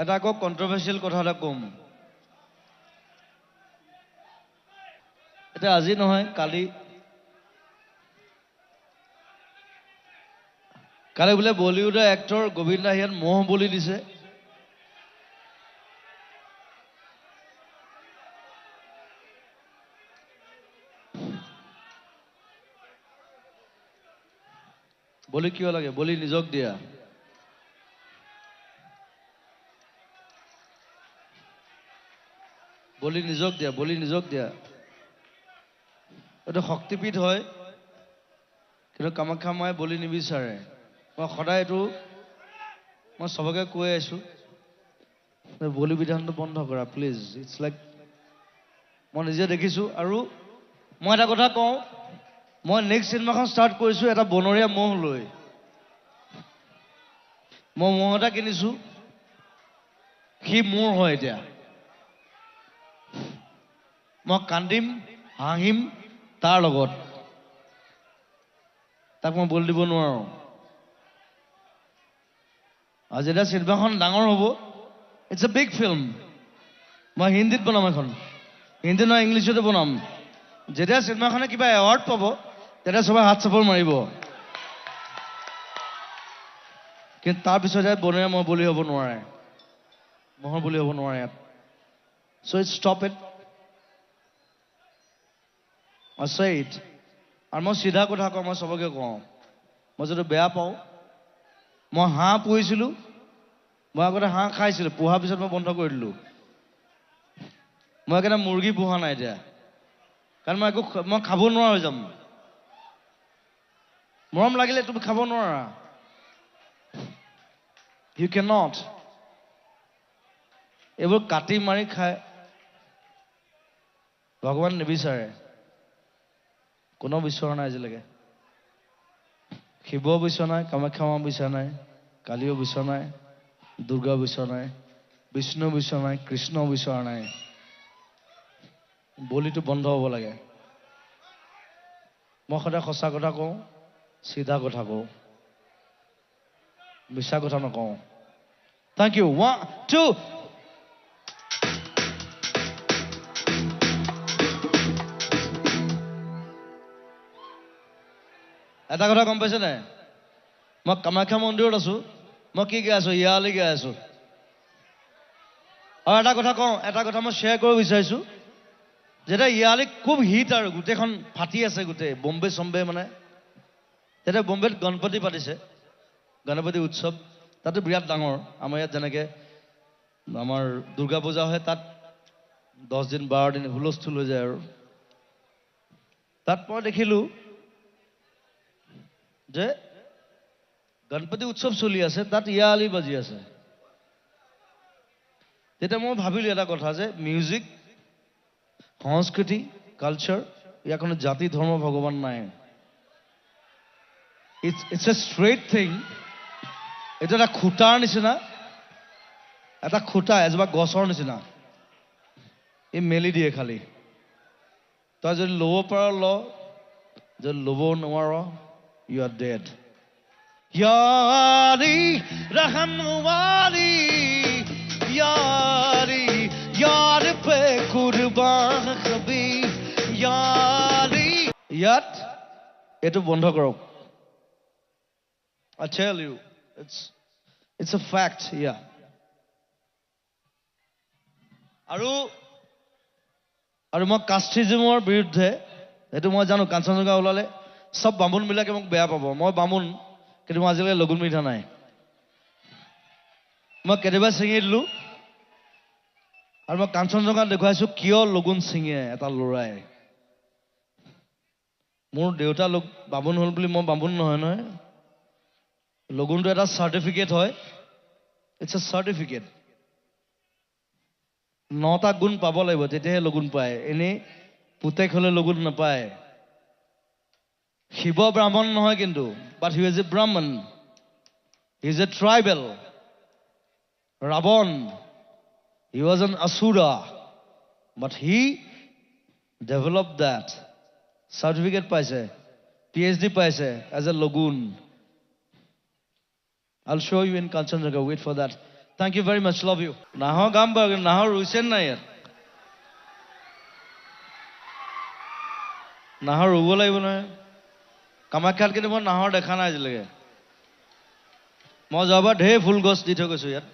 এটা আকৌ কন্ট্ৰভাৰ্চিয়েল কথা এটা ক'ম এটা আজি নহয় কালি বোলে বলিউডৰ এক্টৰ গোবিন্দ দাহিয়াত মহ বলি দিছে বলি কিয় লাগে বলি নিজক দিয়া বলি নিজক দিয়া এটা শক্তিপীঠ হয় কিন্তু কামাখ্যা মায়ে বলি নিবিচাৰে মই সদায় এইটো মই সবকে কৈ আছো বলি বিধানটো বন্ধ কৰা প্লিজ ইটস লাইক মই নিজে দেখিছো আৰু মই এটা কথা কওঁ মই নেক্সট চিনেমাখন ষ্টাৰ্ট কৰিছো এটা বনৰীয়া মহ লৈ মই মহ এটা কিনিছো সি মোৰ হয় এতিয়া মই কান্দিম হাঁহিম তাৰ লগত তাক মই বল দিব নোৱাৰো আৰু যেতিয়া চিনেমাখন ডাঙৰ হ'ব ইটছ এ বিগ ফিল্ম মই হিন্দীত বনাম এখন হিন্দী নহয় ইংলিছতে বনাম যেতিয়া চিনেমাখনে কিবা এৱাৰ্ড পাব তেতিয়া সবাই হাত চাপৰ মাৰিব কিন্তু তাৰপিছত বনৰীয়া মহ বলি হ'ব নোৱাৰে মহৰ বলি হ'ব নোৱাৰে ইয়াত চ' ইটছ ষ্টপ ইট ইট আৰু মই চিধা কথা কওঁ মই সবকে কওঁ মই যদি বেয়া পাওঁ মই হাঁহ পুহিছিলোঁ মই আগতে হাঁহ খাইছিলোঁ পোহাৰ পিছত মই বন্ধ কৰি দিলোঁ মই সেইকাৰণে মুৰ্গী পোহা নাই এতিয়া কাৰণ মই খাব নোৱাৰা হৈ যাম মৰম লাগিলে তুমি খাব নোৱাৰা ইউ কেন নট এইবোৰ কাটি মাৰি খাই ভগৱান নিবিচাৰে কোনো বিচৰা নাই আজিলৈকে শিৱ বিচৰা নাই কামাখ্যা মা বিচৰা নাই কালিও বিচৰা নাই দুৰ্গা বিচৰা নাই বিষ্ণু বিচৰা নাই কৃষ্ণ বিচৰা নাই বলিটো বন্ধ হ'ব লাগে মই সদায় সঁচা কথা কওঁ চিধা কথা কওঁ মিছা কথা নকওঁ থেংক ইউ 1 2 এটা কথা গম পাইছে নাই মই কামাখ্যা মন্দিৰত আছো মই কি গাই আছো ইয়ালি গাই আছো আৰু এটা কথা কওঁ এটা কথা মই শ্বেয়াৰ কৰিব বিচাৰিছো যেতিয়া ইয়ালি খুব হিট আৰু গোটেইখন ফাটি আছে গোটেই বম্বে চম্বে মানে তেতিয়া বম্বেত গণপতি পাতিছে গণপতি উৎসৱ তাতো বিৰাট ডাঙৰ আমাৰ ইয়াত যেনেকৈ আমাৰ দুৰ্গা পূজা হয় তাত 10 দিন 12 দিন হুলস্থুল হৈ যায় আৰু তাত মই দেখিলোঁ যে গণপতি উৎসৱ চলি আছে তাত ইয়ালি বাজি আছে তেতিয়া মই ভাবিলোঁ এটা কথা যে মিউজিক সংস্কৃতি কালচাৰ ইয়াৰ কোনো জাতি ধৰ্ম ভগৱান নাই ইটছ এ ষ্ট্ৰেইট থিং এইটো এটা খুঁটাৰ নিচিনা এটা খুঁটা এজোপা গছৰ নিচিনা এই মেলি দিয়ে খালি তই যদি ল'ব পাৰ ল যদি ল'ব নোৱাৰ you are dead yari raham wali yari yaar pe qurban kabhi yari yat eto bondho korok I tell you it's a fact yeah আৰু মই কাষ্টিজমৰ বিৰুদ্ধে এটো মই জানো কাঞ্চনজঙ্ঘা ওলালে সব বামুণ বিলাকে মোক বেয়া পাব মই বামুণ কিন্তু মই আজিলৈকে লগুণ মিঠা নাই মই কেতিয়াবা ছিঙি দিলোঁ আৰু মই কাঞ্চনজঙ্ঘাত দেখুৱাইছোঁ কিয় লগুণ ছিঙে এটা ল'ৰাই মোৰ দেউতা বামুণ হ'ল বুলি মই বামুণ নহয় লগুণটো এটা চাৰ্টিফিকেট হয় ইটছ এ চাৰ্টিফিকেট 9টা গুণ পাব লাগিব তেতিয়াহে লগুণ পায় এনেই পুতেক হ'লে লগুণ নাপায় শিৱ ব্ৰাহ্মণ নহয় কিন্তু but he is a Brahman he is a tribal Ravan he was an asura but he developed that certificate paise PhD paise as a lagoon I'll show you in Kanchanjunga wait for that Thank you very much. Love you. নাহৰ গাম বাৰু নাহৰ ৰুইছে নাই ইয়াত নাহৰ ৰুব লাগিব নহয় কামাখ্যাত কিন্তু মই নাহৰ দেখা নাই আজিলৈকে মই যোৱাবাৰ ঢেৰ ফুল গছ দি থৈ গৈছোঁ ইয়াত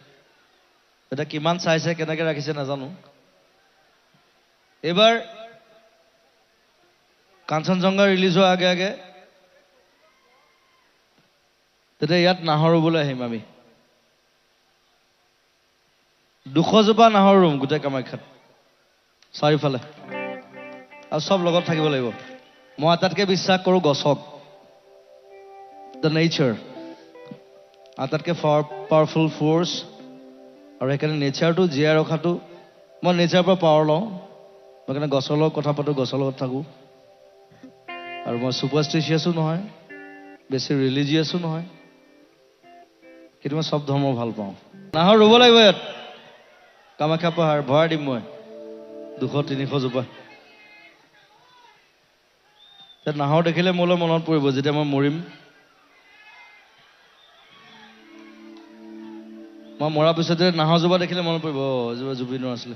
এতিয়া কিমান চাইছে কেনেকৈ ৰাখিছে নাজানো এইবাৰ কাঞ্চনজংঘা ৰিলিজ হোৱাৰ আগে আগে তেতিয়া ইয়াত নাহৰ ৰুবলৈ আহিম আমি 200 জোপা নাহৰ ৰুম গোটেই কামাখ্যাত চাৰিওফালে আৰু সব লগত থাকিব লাগিব মই আটাইতকৈ বিশ্বাস কৰোঁ গছক দ্য নেচাৰ আটাইতকৈ পাৱাৰফুল ফ'ৰ্চ আৰু সেইকাৰণে নেচাৰটো জীয়াই ৰখাটো মই নেচাৰৰ পৰা পাৱাৰ লওঁ সেইকাৰণে গছৰ লগত কথা পাতোঁ গছৰ লগত থাকোঁ আৰু মই ছুপাৰষ্টিচিয়াছো নহয় বেছি ৰিলিজিয়াছো নহয় কিন্তু মই সব ধৰ্ম ভাল পাওঁ নাহৰ ৰুব লাগিব ইয়াত কামাখ্যা পাহাৰ ভৰাই দিম মই 200-300 জোপা নাহৰ দেখিলে মোলৈ মনত পৰিব যেতিয়া মই মৰিম মই মৰাৰ পিছতে নাহৰ জোপা দেখিলে মনত পৰিব জুবিনৰ আছিলে